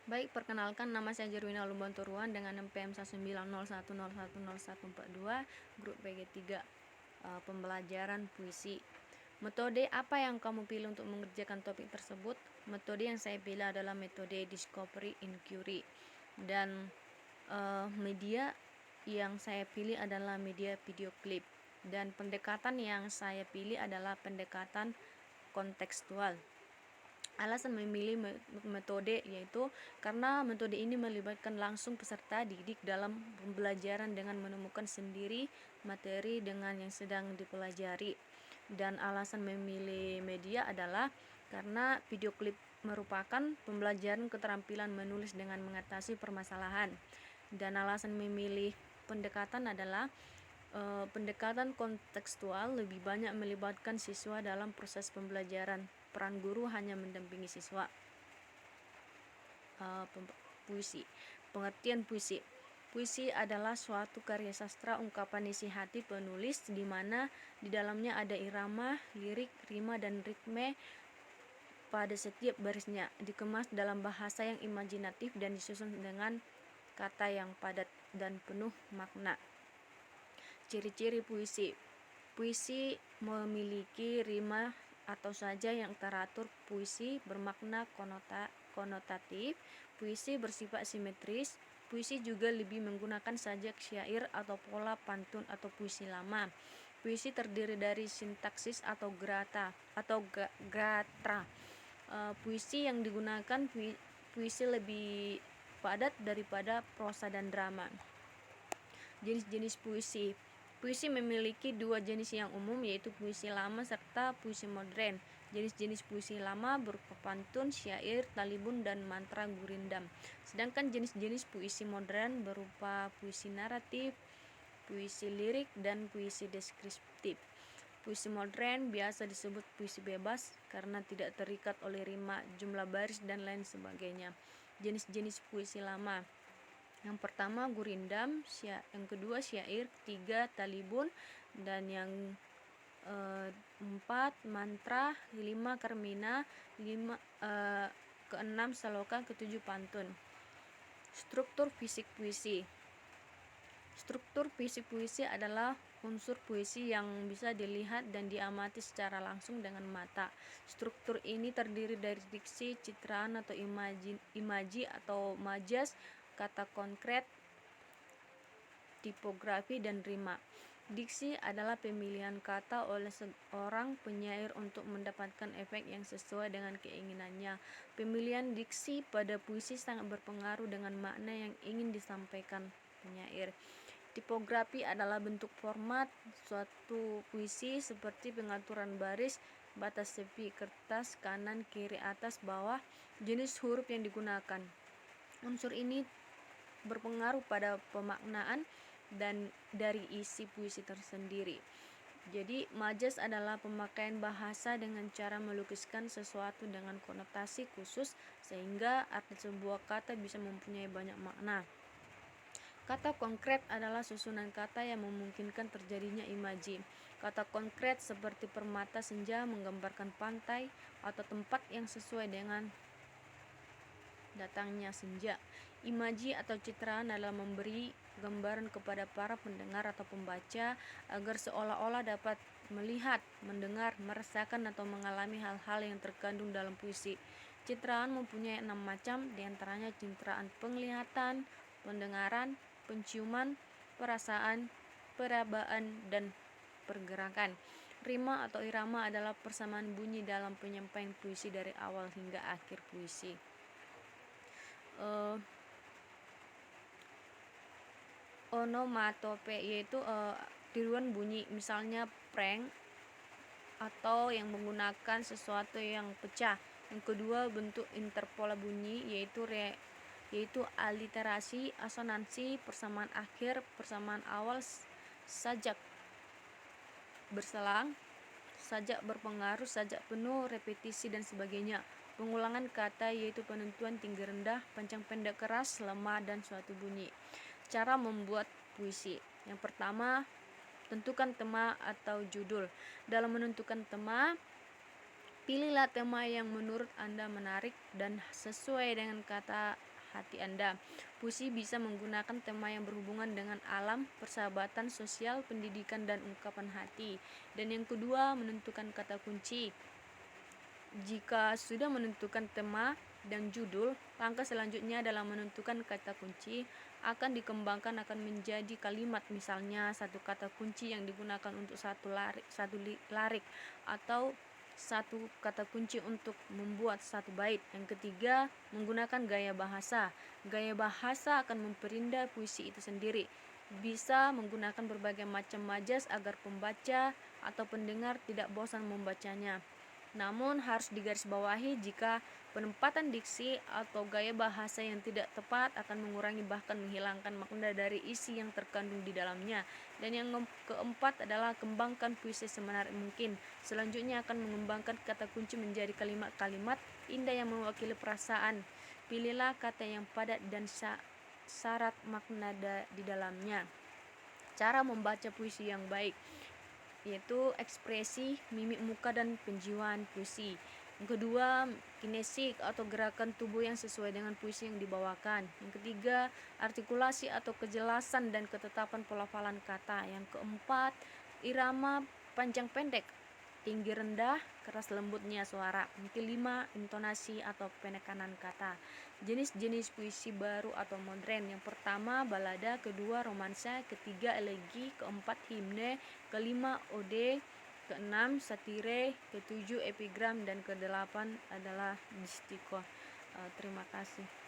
Baik, perkenalkan nama saya Jerwina Lumbanturuan dengan NPM 19010100142 grup PG3 pembelajaran puisi. Metode apa yang kamu pilih untuk mengerjakan topik tersebut? Metode yang saya pilih adalah metode discovery inquiry, dan media yang saya pilih adalah media video klip, dan pendekatan yang saya pilih adalah pendekatan kontekstual. Alasan memilih metode yaitu karena metode ini melibatkan langsung peserta didik dalam pembelajaran dengan menemukan sendiri materi dengan yang sedang dipelajari. Dan alasan memilih media adalah karena video klip merupakan pembelajaran keterampilan menulis dengan mengatasi permasalahan. Dan alasan memilih pendekatan adalah pendekatan kontekstual lebih banyak melibatkan siswa dalam proses pembelajaran. Peran guru hanya mendampingi siswa. Puisi. Pengertian puisi. Puisi adalah suatu karya sastra ungkapan isi hati penulis di mana di dalamnya ada irama, lirik, rima, dan ritme pada setiap barisnya, dikemas dalam bahasa yang imajinatif dan disusun dengan kata yang padat dan penuh makna. Ciri-ciri puisi. Puisi memiliki rima atau saja yang teratur. Puisi bermakna konotatif. Puisi bersifat simetris. Puisi juga lebih menggunakan sajak syair atau pola pantun atau puisi lama. Puisi terdiri dari sintaksis atau grata atau gatra. Puisi yang digunakan puisi lebih padat daripada prosa dan drama. Jenis-jenis puisi. Puisi memiliki dua jenis yang umum, yaitu puisi lama serta puisi modern. Jenis-jenis puisi lama berupa pantun, syair, talibun, dan mantra gurindam. Sedangkan jenis-jenis puisi modern berupa puisi naratif, puisi lirik, dan puisi deskriptif. Puisi modern biasa disebut puisi bebas karena tidak terikat oleh rima, jumlah baris, dan lain sebagainya. Jenis-jenis puisi lama. Yang pertama gurindam, yang kedua syair, ketiga talibun, dan yang empat mantra, lima karmina, keenam saloka, ketujuh pantun. Struktur fisik puisi. Struktur fisik puisi adalah unsur puisi yang bisa dilihat dan diamati secara langsung dengan mata. Struktur ini terdiri dari diksi, citraan atau imaji atau majas, kata konkret, tipografi, dan rima. Diksi adalah pemilihan kata oleh seorang penyair untuk mendapatkan efek yang sesuai dengan keinginannya. Pemilihan diksi pada puisi sangat berpengaruh dengan makna yang ingin disampaikan penyair. Tipografi adalah bentuk format suatu puisi seperti pengaturan baris, batas tepi kertas, kanan, kiri, atas, bawah, jenis huruf yang digunakan. Unsur ini berpengaruh pada pemaknaan dan dari isi puisi tersendiri. Jadi majas adalah pemakaian bahasa dengan cara melukiskan sesuatu dengan konotasi khusus sehingga arti sebuah kata bisa mempunyai banyak makna. Kata konkret adalah susunan kata yang memungkinkan terjadinya imaji. Kata konkret seperti permata senja menggambarkan pantai atau tempat yang sesuai dengan datangnya senja. Imaji atau citraan adalah memberi gambaran kepada para pendengar atau pembaca agar seolah-olah dapat melihat, mendengar, merasakan atau mengalami hal-hal yang terkandung dalam puisi. Citraan mempunyai 6 macam, diantaranya citraan penglihatan, pendengaran, penciuman, perasaan, perabaan, dan pergerakan. Rima atau irama adalah persamaan bunyi dalam penyampaian puisi dari awal hingga akhir puisi. Onomatope yaitu tiruan bunyi, misalnya prank atau yang menggunakan sesuatu yang pecah. Yang kedua bentuk interpola bunyi yaitu aliterasi, asonansi, persamaan akhir, persamaan awal, sajak berselang, sajak berpengaruh, sajak penuh, repetisi, dan sebagainya. Pengulangan kata yaitu penentuan tinggi rendah, panjang pendek, keras, lemah, dan suatu bunyi. Cara membuat puisi. Yang pertama, tentukan tema atau judul. Dalam menentukan tema, pilihlah tema yang menurut Anda menarik dan sesuai dengan kata hati Anda. Puisi bisa menggunakan tema yang berhubungan dengan alam, persahabatan, sosial, pendidikan, dan ungkapan hati. Dan yang kedua, menentukan kata kunci. Jika sudah menentukan tema dan judul, langkah selanjutnya adalah menentukan kata kunci. Akan dikembangkan akan menjadi kalimat, misalnya satu kata kunci yang digunakan untuk satu larik atau satu kata kunci untuk membuat satu bait. Yang ketiga, menggunakan gaya bahasa. Gaya bahasa akan memperindah puisi itu sendiri. Bisa menggunakan berbagai macam majas agar pembaca atau pendengar tidak bosan membacanya. Namun harus digarisbawahi jika penempatan diksi atau gaya bahasa yang tidak tepat akan mengurangi bahkan menghilangkan makna dari isi yang terkandung di dalamnya. Dan yang keempat adalah kembangkan puisi semenarik mungkin. Selanjutnya akan mengembangkan kata kunci menjadi kalimat-kalimat indah yang mewakili perasaan. Pilihlah kata yang padat dan syarat makna di dalamnya. Cara membaca puisi yang baik, yaitu ekspresi, mimik muka, dan penjiwaan puisi. Yang kedua, kinesik atau gerakan tubuh yang sesuai dengan puisi yang dibawakan. Yang ketiga, artikulasi atau kejelasan dan ketetapan pelafalan kata. Yang keempat, irama panjang pendek, tinggi rendah, keras lembutnya suara. Yang kelima, intonasi atau penekanan kata. Jenis-jenis puisi baru atau modern. Yang pertama, balada. Kedua, romansa. Ketiga, elegi. Keempat, himne. Kelima, ode. Keenam, satire. Ketujuh, epigram. Dan kedelapan adalah distiko. Terima kasih.